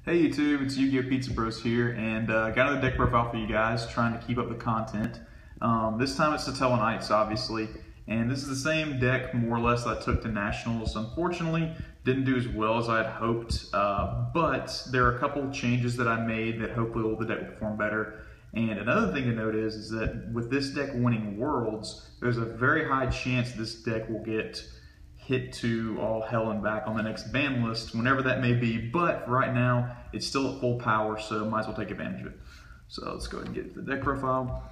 Hey YouTube, it's Yu-Gi-Oh! Pizza Bros here, and got another deck profile for you guys, trying to keep up the content. This time it's Satellarknight, obviously, and this is the same deck, more or less, that I took to Nationals. Unfortunately, didn't do as well as I had hoped, but there are a couple changes that I made that hopefully the deck will perform better. And another thing to note is that with this deck winning Worlds, there's a very high chance this deck will get hit to all hell and back on the next ban list, whenever that may be, but right now it's still at full power, so might as well take advantage of it. So let's go ahead and get to the deck profile.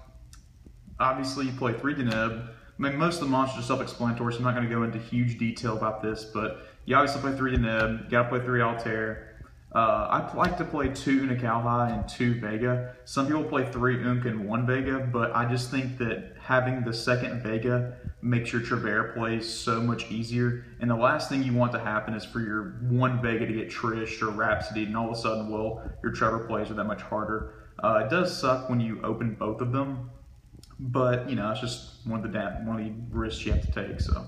Obviously you play 3 Deneb. I mean, most of the monsters are self-explanatory, so I'm not going to go into huge detail about this, but you obviously play 3 Deneb, you gotta play 3 Altair. I like to play 2 Unicalhi and 2 Vega. Some people play 3 Unk and 1 Vega, but I just think that having the second Vega makes your Trevere plays so much easier. And the last thing you want to happen is for your 1 Vega to get Trished or Rhapsody, and all of a sudden, well, your Trevor plays are that much harder. It does suck when you open both of them, but you know, it's just one of the risks you have to take. So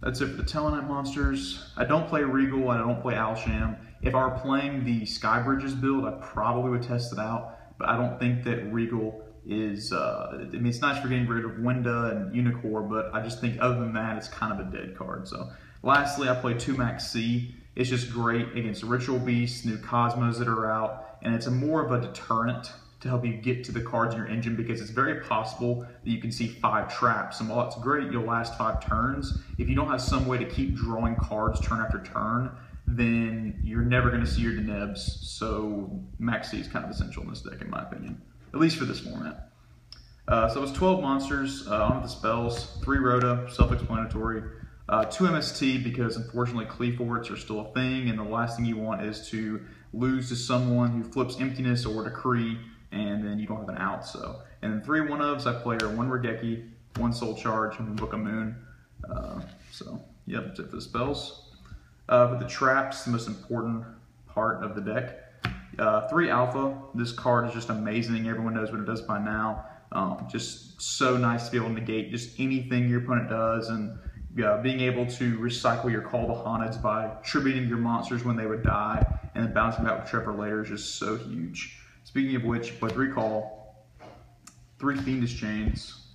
that's it for the Tellarknight monsters. I don't play Regal and I don't play Alsham. If I were playing the Sky Bridges build, I probably would test it out, but I don't think that Regal is, I mean, it's nice for getting rid of Winda and Unicorn, but I just think other than that, it's kind of a dead card. So lastly, I play 2 Max C. It's just great against Ritual Beasts, new Cosmos that are out, and it's more of a deterrent to help you get to the cards in your engine, because it's very possible that you can see 5 traps, and while it's great, you'll last 5 turns. If you don't have some way to keep drawing cards turn after turn, then you're never going to see your Denebs, so Max C is kind of essential in this deck, in my opinion, at least for this format. So it's 12 monsters, on with the spells, 3 Rhoda, self-explanatory, 2 MST, because unfortunately Cleaforts are still a thing, and the last thing you want is to lose to someone who flips Emptiness or Decree, and then you don't have an out. So, and then 3 one-ofs, I play 1 Regeki, 1 Soul Charge, and 1 Book of Moon. So, yep, that's it for the spells. But the traps, the most important part of the deck. 3 Alpha, this card is just amazing. Everyone knows what it does by now. Just so nice to be able to negate just anything your opponent does, and being able to recycle your Call to Haunted by tributing your monsters when they would die, and then bouncing back with Trevor later is just so huge. Speaking of which, you play 3 Call, 3 Fiendish Chains.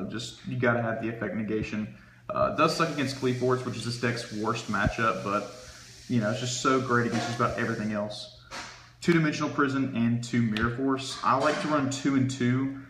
Just, you gotta have the effect negation. It does suck against Cleaforts, which is this deck's worst matchup, but you know, it's just so great against just about everything else. 2-Dimensional Prison and 2 Mirror Force. I like to run 2 and 2.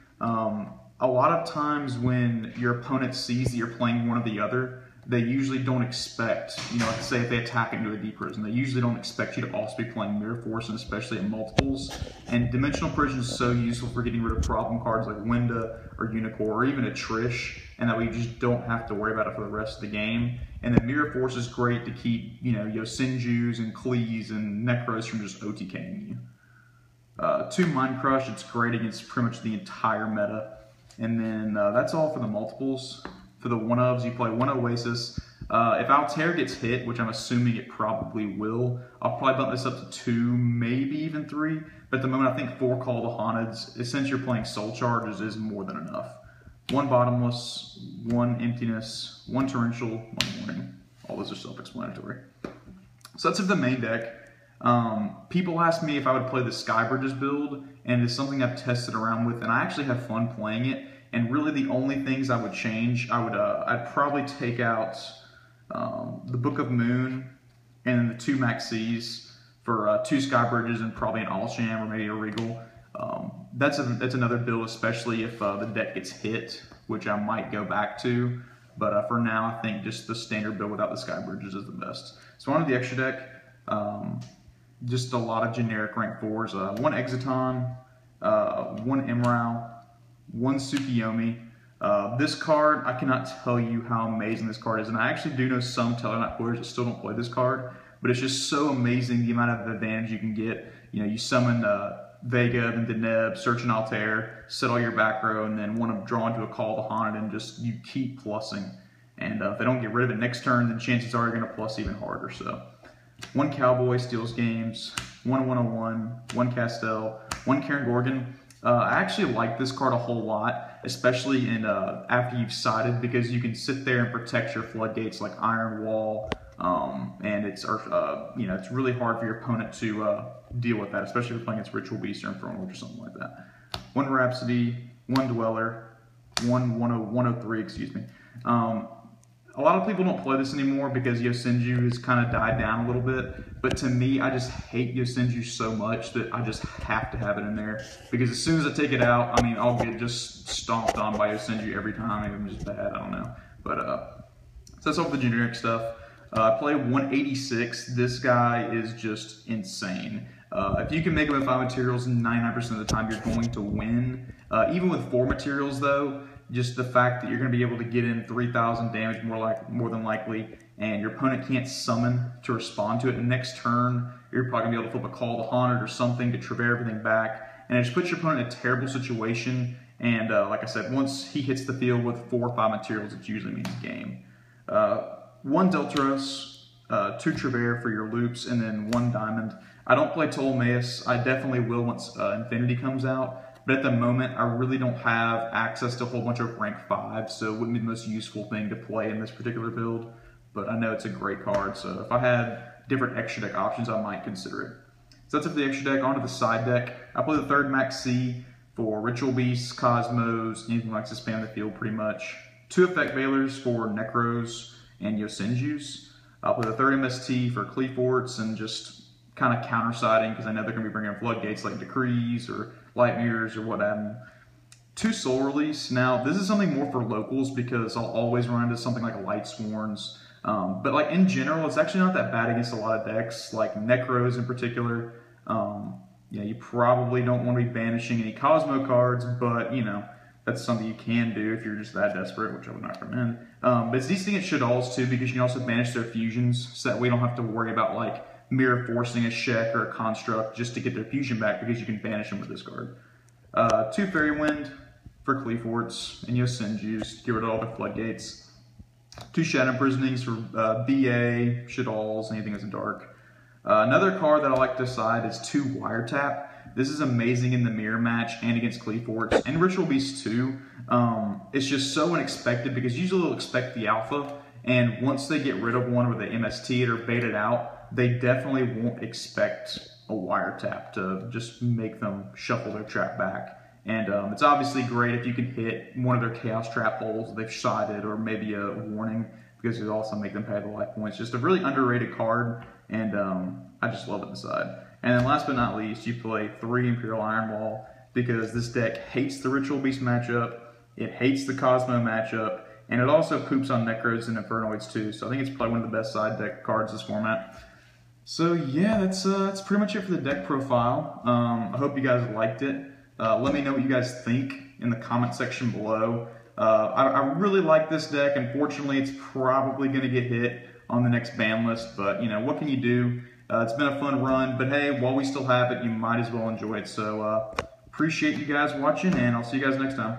A lot of times when your opponent sees that you're playing one or the other, they usually don't expect, you know, like say if they attack into a deep prison, they usually don't expect you to also be playing Mirror Force, and especially at multiples. And Dimensional Prison is so useful for getting rid of problem cards like Winda or Unicorn or even a Trish, and that way you just don't have to worry about it for the rest of the game. And then Mirror Force is great to keep, you know, Yosenjus and Klees and Necros from just OTKing you. 2 Mind Crush, it's great against pretty much the entire meta. And then that's all for the multiples. For the one-ofs, you play 1 Oasis. If Altair gets hit, which I'm assuming it probably will, I'll probably bump this up to 2, maybe even 3. But at the moment, I think 4 Call to Haunteds, since you're playing Soul Charges, is more than enough. 1 Bottomless, 1 Emptiness, 1 Torrential, 1 Warning. All those are self-explanatory. So that's it for the main deck. People ask me if I would play the Sky Bridges build, and it's something I've tested around with, and I actually have fun playing it. And really the only things I would change, I'd probably take out the Book of Moon and then the 2 Max Cs for 2 Sky Bridges and probably an Alsham or maybe a Regal. That's another build, especially if the deck gets hit, which I might go back to. But for now, I think just the standard build without the Sky Bridges is the best. So on to the extra deck. Just a lot of generic rank 4s. 1 Exiton, 1 Emerald, 1 Tsukiyomi. This card, I cannot tell you how amazing this card is, and I actually do know some Tellarknight players that still don't play this card, but it's just so amazing the amount of advantage you can get. You know, you summon Vega, then Deneb, search an Altair, set all your back row, and then want to draw into a Call to Haunted, and just you keep plussing. And if they don't get rid of it next turn, then chances are you're going to plus even harder. So 1 Cowboy steals games, 1 101, 1 Castell, 1 Karen Gorgon. I actually like this card a whole lot, especially after you've sided, because you can sit there and protect your floodgates like Iron Wall and it's it's really hard for your opponent to deal with that, especially if you're playing against Ritual Beast or Infernal or something like that. 1 Rhapsody, 1 Dweller, 103, excuse me. A lot of people don't play this anymore because Yosenju has kind of died down a little bit, but to me, I just hate Yosenju so much that I just have to have it in there, because as soon as I take it out, I mean, I'll get just stomped on by Yosenju every time. I'm just bad, I don't know. But, so that's all the generic stuff. I play 186. This guy is just insane. If you can make him with 5 materials, 99% of the time you're going to win. Even with 4 materials though, just the fact that you're going to be able to get in 3,000 damage more than likely, and your opponent can't summon to respond to it. And next turn, you're probably going to be able to flip a Call to Haunted or something to trigger everything back. And it just puts your opponent in a terrible situation. And like I said, once he hits the field with 4 or 5 materials, it usually means game. 1 Deltaros, 2 Trevere for your loops, and then 1 Diamond. I don't play Ptolemaeus. I definitely will once Infinity comes out. But at the moment, I really don't have access to a whole bunch of rank 5, so it wouldn't be the most useful thing to play in this particular build. But I know it's a great card, so if I had different extra deck options, I might consider it. So that's it for the extra deck. On to the side deck. I play the 3rd Max C for Ritual Beasts, Cosmos, anything like to spam the field pretty much. 2 Effect Veilers for Necros and Yosenjus. I'll play the 3rd MST for Cleaforts and just kind of counter-siding, because I know they're going to be bringing in floodgates like Decrees or Light Mirrors or what have you. 2 Soul Release. Now, this is something more for locals because I'll always run into something like Light Sworns. But like in general, it's actually not that bad against a lot of decks, like Necros in particular. You probably don't want to be banishing any Cosmo cards, but that's something you can do if you're just that desperate, which I would not recommend. But it's decent against Shaddolls too, because you can also banish their fusions, so that we don't have to worry about like mirror forcing a Shek or a Construct just to get their fusion back, because you can banish them with this card. 2 Fairy Wind for Cleaforts and Yosenjus, get rid of all the floodgates. 2 Shadow Imprisonings for BA, Shaddolls, anything that's dark. Another card that I like to side is 2 Wiretap. This is amazing in the mirror match and against Cleaforts and Ritual Beasts too. It's just so unexpected, because usually they'll expect the alpha, and once they get rid of one where they MST it or bait it out, they definitely won't expect a Wiretap to just make them shuffle their trap back. And it's obviously great if you can hit one of their Chaos Trap holes they've sided, or maybe a warning, because it also make them pay the life points. Just a really underrated card, and I just love it inside. And then last but not least, you play 3 Imperial Ironwall, because this deck hates the Ritual Beast matchup, it hates the Cosmo matchup, and it also poops on Necros and Infernoids too. So I think it's probably one of the best side deck cards this format. So yeah, that's pretty much it for the deck profile. I hope you guys liked it. Let me know what you guys think in the comment section below. I really like this deck. Unfortunately, it's probably going to get hit on the next ban list, but what can you do? It's been a fun run, but hey, while we still have it, you might as well enjoy it. So appreciate you guys watching, and I'll see you guys next time.